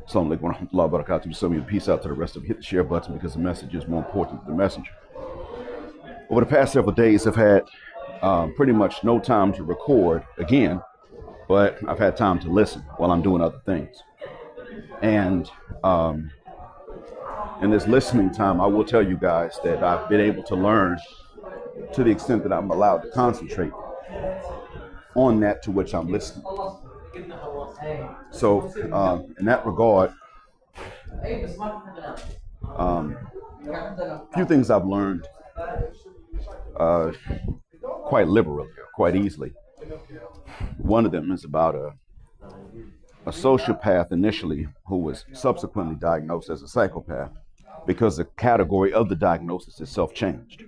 Assalamu alaikum wa rahmatullahi wa barakatuh. So peace out to the rest of you. Hit the share button because the message is more important than the messenger. Over the past several days, I've had pretty much no time to record again, but I've had time to listen while I'm doing other things. And in this listening time, I will tell you guys that I've been able to learn to the extent that I'm allowed to concentrate on that to which I'm listening. So in that regard, a few things I've learned quite liberally, quite easily. One of them is about a sociopath initially who was subsequently diagnosed as a psychopath because the category of the diagnosis itself changed.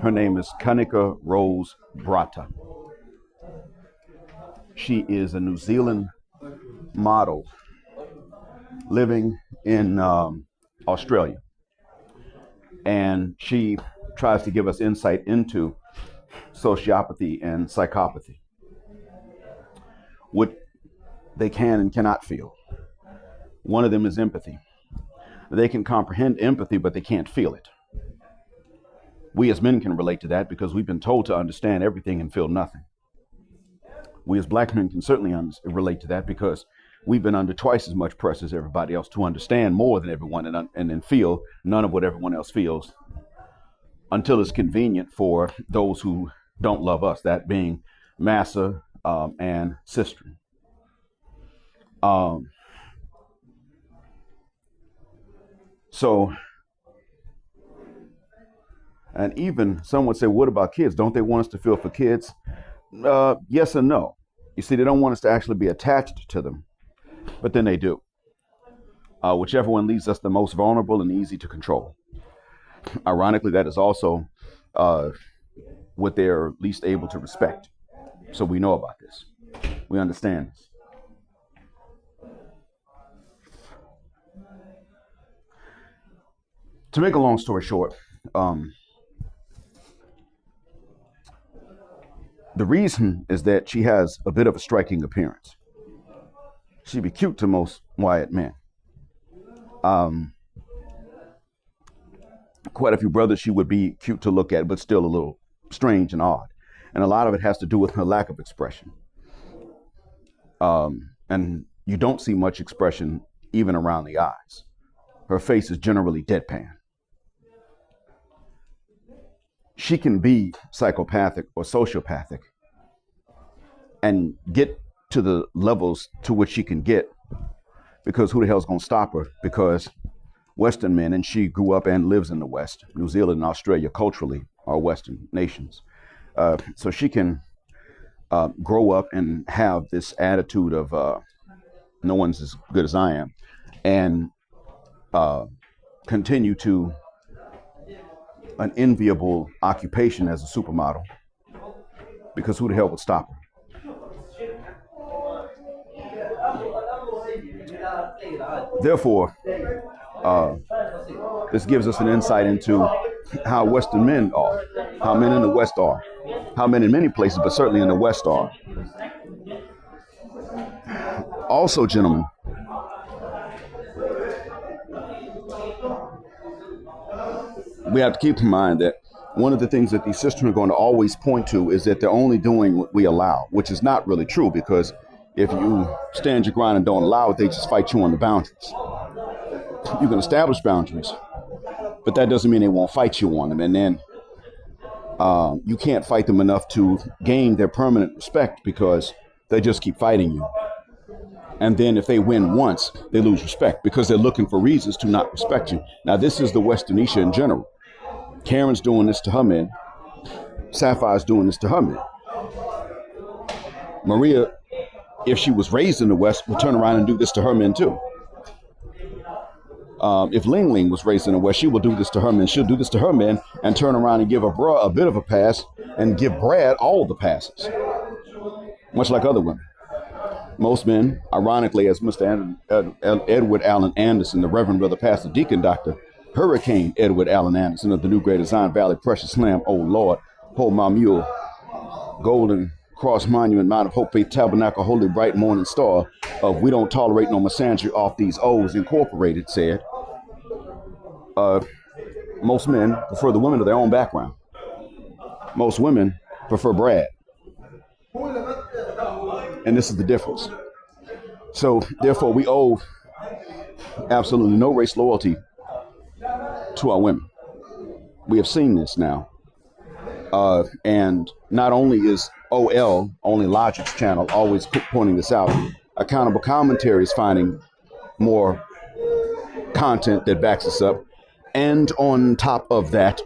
Her name is Kanika Rose Brata. She is a New Zealand model living in Australia. And she tries to give us insight into sociopathy and psychopathy, what they can and cannot feel. One of them is empathy. They can comprehend empathy, but they can't feel it. We as men can relate to that because we've been told to understand everything and feel nothing. We as black men can certainly relate to that because we've been under twice as much pressure as everybody else to understand more than everyone and then feel none of what everyone else feels until it's convenient for those who don't love us, that being Massa and Sistren. And even some would say, what about kids? Don't they want us to feel for kids? Yes and no. You see, they don't want us to actually be attached to them, but then they do. Whichever one leaves us the most vulnerable and easy to control. Ironically, that is also what they're least able to respect. So we know about this. We understand this. To make a long story short, the reason is that she has a bit of a striking appearance. She'd be cute to most white men. Quite a few brothers she would be cute to look at, but still a little strange and odd. And a lot of it has to do with her lack of expression. And you don't see much expression even around the eyes. Her face is generally deadpan. She can be psychopathic or sociopathic and get to the levels to which she can get because who the hell's going to stop her? Because Western men, and she grew up and lives in the West. New Zealand and Australia culturally are Western nations. So she can grow up and have this attitude of no one's as good as I am and continue to an enviable occupation as a supermodel because who the hell would stop her? Therefore, this gives us an insight into how Western men are, how men in the West are, how men in many places, but certainly in the West are. Also, gentlemen, we have to keep in mind that one of the things that these sisters are going to always point to is that they're only doing what we allow, which is not really true because if you stand your ground and don't allow it, they just fight you on the boundaries. You can establish boundaries, but that doesn't mean they won't fight you on them. And then you can't fight them enough to gain their permanent respect because they just keep fighting you. And then if they win once, they lose respect because they're looking for reasons to not respect you. Now, this is the Westernisha in general. Karen's doing this to her men. Sapphire's doing this to her men. Maria, if she was raised in the West, would turn around and do this to her men too. If Ling Ling was raised in the West, she will do this to her men. She'll do this to her men and turn around and give a bra a bit of a pass and give Brad all the passes, much like other women. Most men, ironically, as Mr. Edward Allen Anderson, the Reverend Brother Pastor Deacon Dr. Hurricane Edward Allen Anderson of the New Greater Zion Valley Precious Slam, Oh Lord, Hold My Mule, Golden Cross Monument, Mount of Hope, Faith Tabernacle, Holy Bright Morning Star, of We Don't Tolerate No Misandry Off These O's Incorporated said, most men prefer the women of their own background. Most women prefer Brad. And this is the difference. So therefore we owe absolutely no race loyalty to our women. We have seen this now. And not only is OL, Only Logic's channel, always pointing this out, Accountable Commentary is finding more content that backs us up. And on top of that,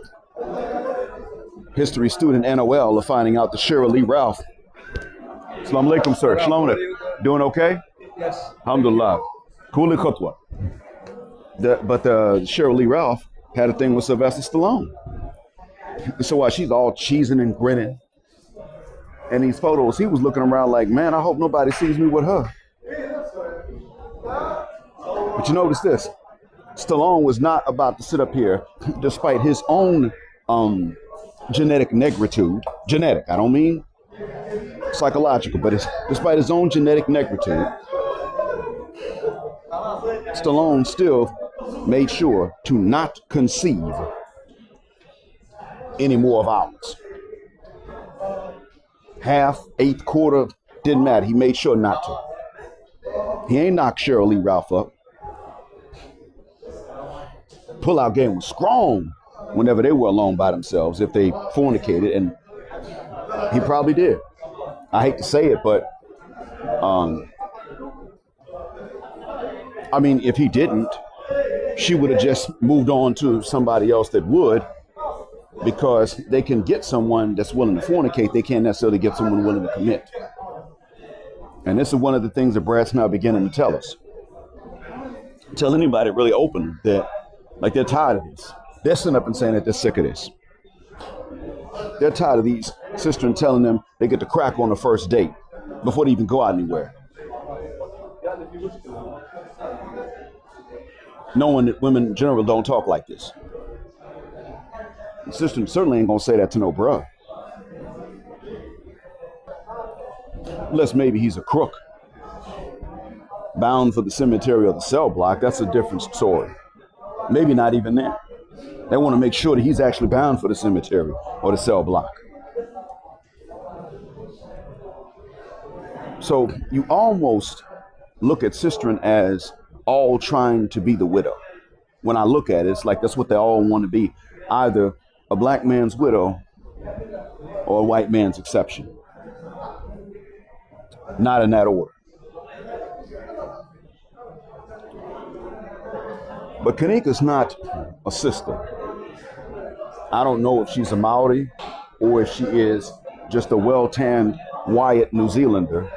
history student NOL are finding out that Cheryl Lee Ralph. Assalamu alaikum, sir. Shalom. Doing okay? Yes. Alhamdulillah. Kuli khutwa. But Cheryl Lee Ralph had a thing with Sylvester Stallone. So while she's all cheesing and grinning, and these photos, he was looking around like, man, I hope nobody sees me with her. But you notice this. Stallone was not about to sit up here, despite his own genetic negritude. Genetic, I don't mean psychological, but despite his own genetic negritude, Stallone still made sure to not conceive any more of ours. Half, eighth, quarter, didn't matter. He made sure not to. He ain't knocked Cheryl Lee Ralph up. Pull-out game was strong whenever they were alone by themselves, if they fornicated, and he probably did. I hate to say it, but I mean, if he didn't, she would have just moved on to somebody else that would, because they can get someone that's willing to fornicate. They can't necessarily get someone willing to commit. And this is one of the things that Brad's now beginning to tell us. Tell anybody really open that, like, they're tired of this. They're sitting up and saying that they're sick of this. They're tired of these sisters telling them they get to crack on the first date before they even go out anywhere. Knowing that women in general don't talk like this. The sister certainly ain't gonna say that to no bruh. Unless maybe he's a crook, bound for the cemetery or the cell block. That's a different story. Maybe not even that. They want to make sure that he's actually bound for the cemetery or the cell block. So you almost look at Sistren as all trying to be the widow. When I look at it, it's like that's what they all want to be. Either a black man's widow or a white man's exception. Not in that order. But Kanika's not a sister. I don't know if she's a Maori or if she is just a well-tanned Wyatt New Zealander.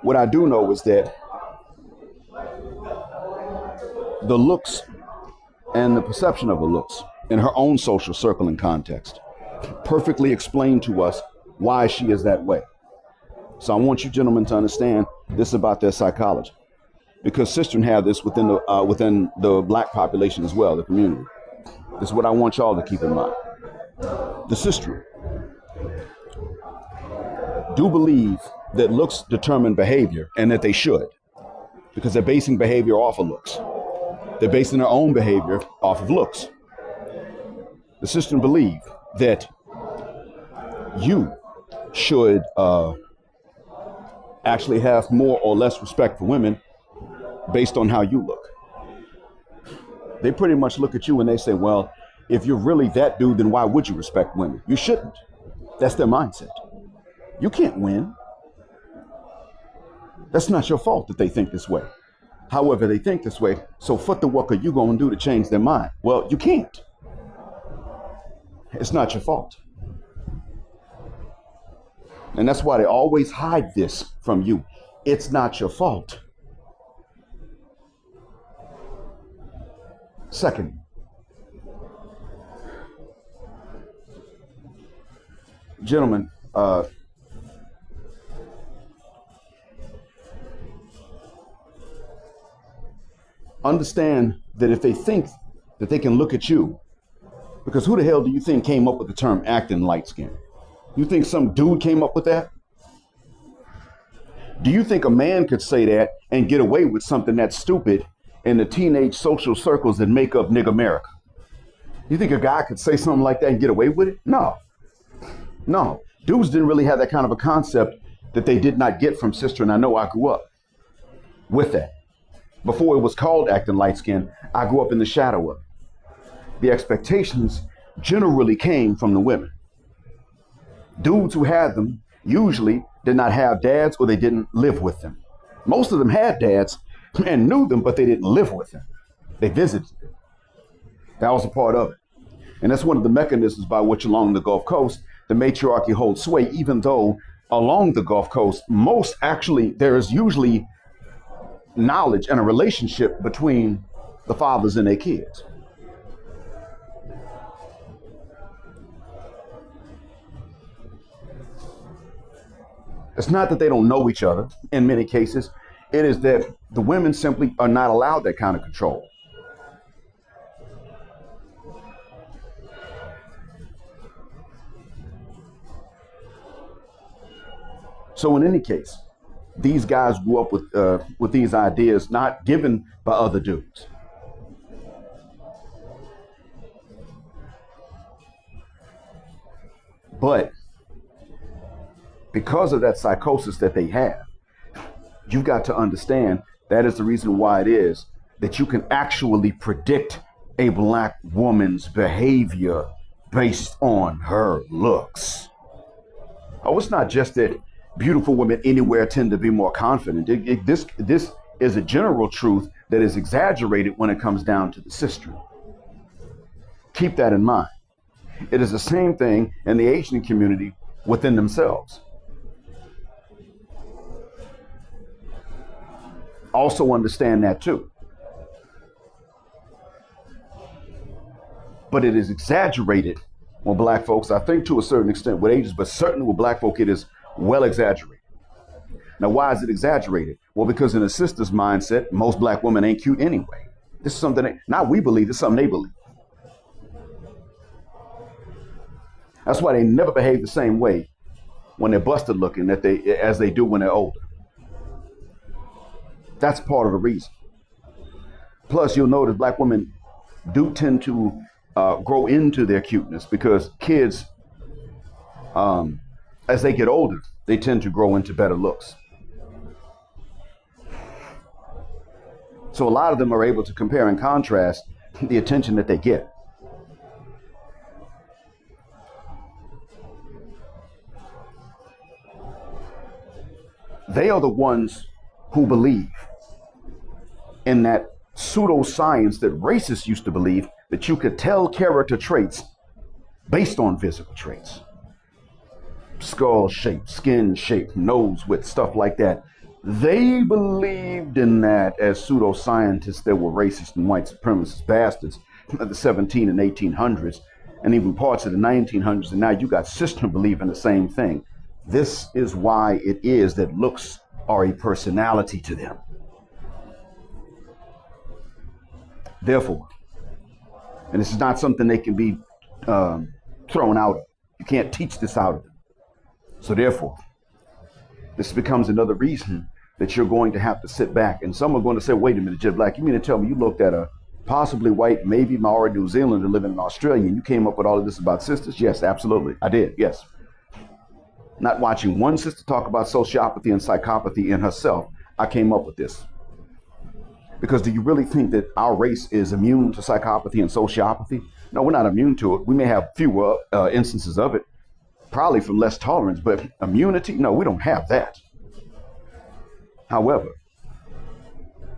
What I do know is that the looks and the perception of the looks in her own social circle and context perfectly explain to us why she is that way. So I want you gentlemen to understand this about their psychology, because Sistren have this within the black population as well, the community. This is what I want y'all to keep in mind. The Sistren do believe that looks determine behavior, and that they should, because they're basing behavior off of looks. They're basing their own behavior off of looks. The Sistren believe that you should actually have more or less respect for women based on how you look. They pretty much look at you and they say, well, if you're really that dude, then why would you respect women? You shouldn't. That's their mindset. You can't win. That's not your fault that they think this way. However, they think this way, so what the work are you going to do to change their mind? Well, you can't. It's not your fault. And that's why they always hide this from you. It's not your fault. Second, gentlemen, understand that if they think that they can look at you, because who the hell do you think came up with the term acting light skin? You think some dude came up with that? Do you think a man could say that and get away with something that's stupid in the teenage social circles that make up nigga America? You think a guy could say something like that and get away with it? No. No. Dudes didn't really have that kind of a concept that they did not get from Sistren. I know I grew up with that. Before it was called acting light skinned, I grew up in the shadow of it. The expectations generally came from the women. Dudes who had them usually did not have dads or they didn't live with them. Most of them had dads and knew them, but they didn't live with them. They visited them. That was a part of it. And that's one of the mechanisms by which along the Gulf Coast, the matriarchy holds sway, even though along the Gulf Coast, there is usually knowledge and a relationship between the fathers and their kids. It's not that they don't know each other in many cases. It is that the women simply are not allowed that kind of control. So in any case, these guys grew up with these ideas not given by other dudes. But because of that psychosis that they have, you've got to understand that is the reason why it is that you can actually predict a black woman's behavior based on her looks. Oh, it's not just that beautiful women anywhere tend to be more confident. This is a general truth that is exaggerated when it comes down to the Sistren. Keep that in mind. It is the same thing in the Asian community within themselves. Also understand that too. But it is exaggerated with black folks, I think to a certain extent with Asians, but certainly with black folk, it is well exaggerated. Now, why is it exaggerated? Well, because in a sister's mindset, most black women ain't cute anyway. This is something not we believe, this is something they believe. That's why they never behave the same way when they're busted looking as they do when they're older. That's part of the reason. Plus, you'll notice black women do tend to grow into their cuteness because kids, as they get older, they tend to grow into better looks. So a lot of them are able to compare and contrast the attention that they get. They are the ones who believe in that pseudoscience that racists used to believe, that you could tell character traits based on physical traits. Skull shape, skin shape, nose width, stuff like that. They believed in that as pseudoscientists that were racist and white supremacist bastards of the 17 and 1800s and even parts of the 1900s. And now you got Sistren believing the same thing. This is why it is that looks are a personality to them. Therefore, and this is not something they can be thrown out of. You can't teach this out of them. So therefore, this becomes another reason that you're going to have to sit back. And some are going to say, wait a minute, Jet Black, you mean to tell me you looked at a possibly white, maybe Maori New Zealander living in Australia and you came up with all of this about sisters? Yes, absolutely. I did. Yes. Not watching one sister talk about sociopathy and psychopathy in herself, I came up with this. Because do you really think that our race is immune to psychopathy and sociopathy? No, we're not immune to it. We may have fewer instances of it, probably from less tolerance, but immunity? No, we don't have that. However,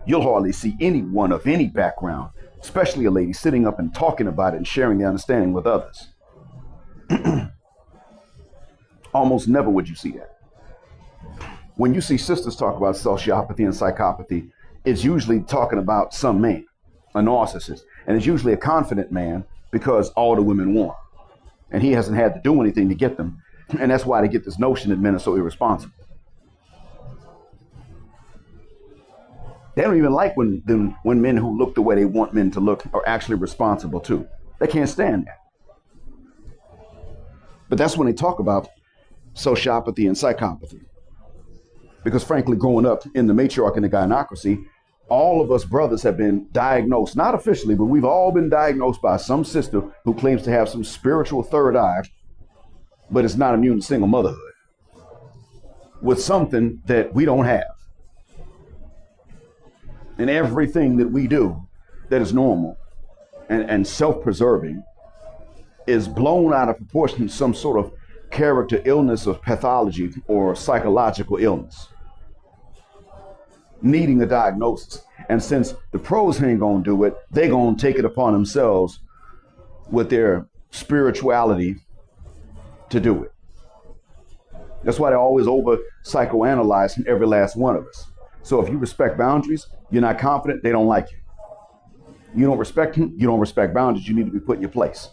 you'll hardly see anyone of any background, especially a lady, sitting up and talking about it and sharing their understanding with others. Almost never would you see that. When you see sisters talk about sociopathy and psychopathy, it's usually talking about some man, a narcissist. And it's usually a confident man because all the women want. And he hasn't had to do anything to get them. And that's why they get this notion that men are so irresponsible. They don't even like when men who look the way they want men to look are actually responsible too. They can't stand that. But that's when they talk about sociopathy and psychopathy. Because frankly, growing up in the matriarch and the gynocracy, all of us brothers have been diagnosed, not officially, but we've all been diagnosed by some sister who claims to have some spiritual third eye, but is not immune to single motherhood, with something that we don't have. And everything that we do that is normal and self-preserving is blown out of proportion to some sort of character illness or pathology or psychological illness, needing a diagnosis. And since the pros ain't gonna do it, they gonna take it upon themselves with their spirituality to do it. That's why they're always over psychoanalyzing every last one of us. So if you respect boundaries, you're not confident, they don't like you. You don't respect them, you don't respect boundaries, you need to be put in your place.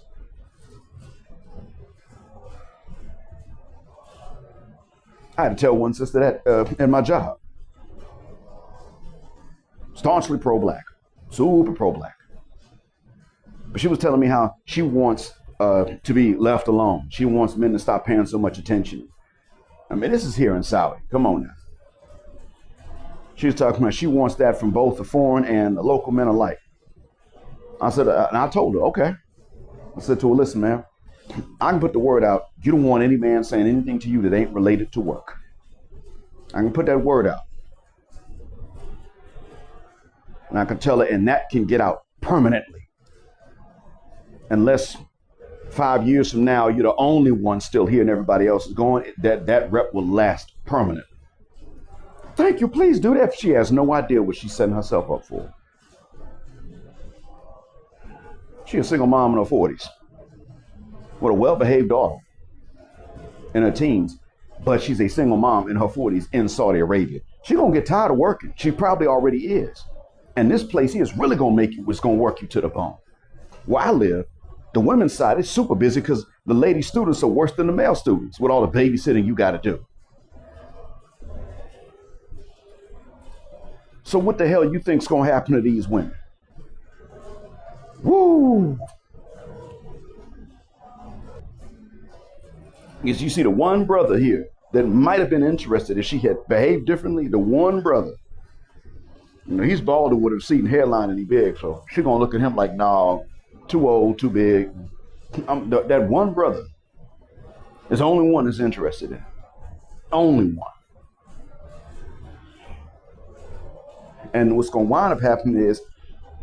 I had to tell one sister that in my job. Staunchly pro-black, super pro-black. But she was telling me how she wants to be left alone. She wants men to stop paying so much attention. I mean, this is here in Saudi. Come on now. She was talking about she wants that from both the foreign and the local men alike. I said, and I told her, okay. I said to her, listen, man, I can put the word out. You don't want any man saying anything to you that ain't related to work. I can put that word out. And I can tell her, and that can get out permanently. Unless 5 years from now, you're the only one still here and everybody else is going, that rep will last permanently. Thank you, please do that. She has no idea what she's setting herself up for. She's a single mom in her 40s with a well-behaved daughter in her teens, but she's a single mom in her 40s in Saudi Arabia. She's gonna get tired of working. She probably already is. And this place here is really gonna it's gonna work you to the bone. Where I live, the women's side is super busy because the lady students are worse than the male students with all the babysitting you gotta do. So what the hell you think's gonna happen to these women? Woo! Because you see the one brother here that might have been interested if she had behaved differently, the one brother, you know, he's bald with a receding hairline and he big, so she's gonna look at him like, nah, too old, too big. That one brother is the only one that's interested in. Only one. And what's gonna wind up happening is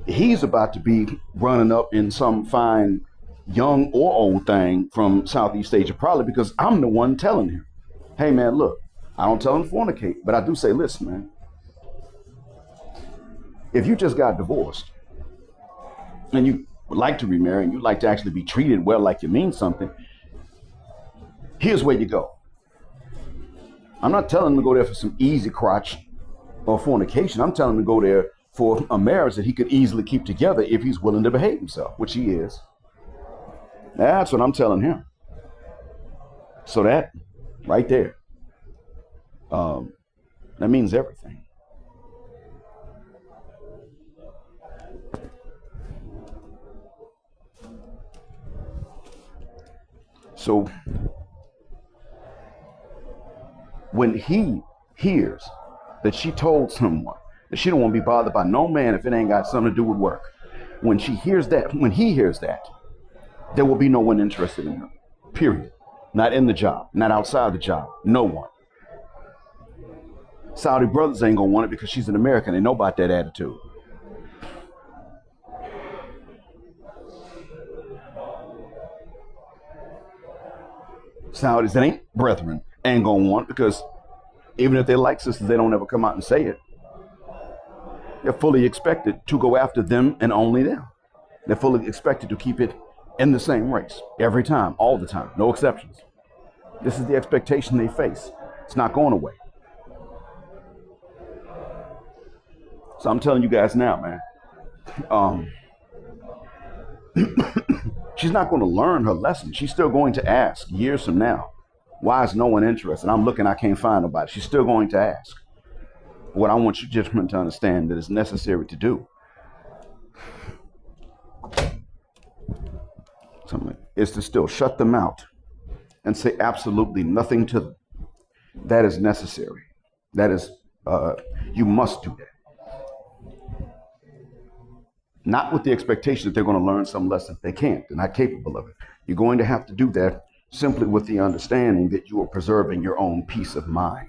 he's about to be running up in some fine young or old thing from Southeast Asia, probably because I'm the one telling him, hey man, look, I don't tell him to fornicate, but I do say, listen, man, if you just got divorced and you would like to remarry and you'd like to actually be treated well, like you mean something, here's where you go. I'm not telling him to go there for some easy crotch or fornication. I'm telling him to go there for a marriage that he could easily keep together if he's willing to behave himself, which he is. That's what I'm telling him. So that right there, that means everything. So when he hears that she told someone that she don't want to be bothered by no man if it ain't got something to do with work, when he hears that, there will be no one interested in her, period. Not in the job, not outside the job, no one. Saudi brothers ain't gonna want it because she's an American. They know about that attitude. Saudis that ain't brethren ain't gonna want it because even if they like sisters, they don't ever come out and say it. They're fully expected to go after them and only them. They're fully expected to keep it in the same race every time, all the time, no exceptions. This is the expectation they face. It's not going away. So I'm telling you guys now, man, she's not going to learn her lesson. She's still going to ask years from now, why is no one interested? I'm looking, I can't find nobody. She's still going to ask. What I want you gentlemen to understand that is necessary to do is to still shut them out and say absolutely nothing to them. That is necessary. That is, you must do that. Not with the expectation that they're going to learn some lesson. They can't. They're not capable of it. You're going to have to do that simply with the understanding that you are preserving your own peace of mind.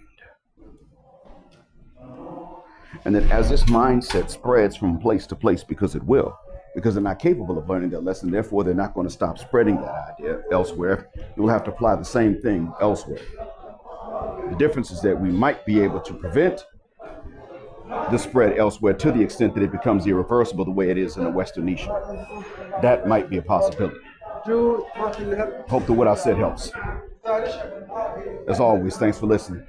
And that as this mindset spreads from place to place, because it will, because they're not capable of learning that lesson, therefore they're not going to stop spreading that idea elsewhere. You'll have to apply the same thing elsewhere. The difference is that we might be able to prevent the spread elsewhere to the extent that it becomes irreversible the way it is in the Western nation. That might be a possibility. Hope that what I said helps. As always, thanks for listening.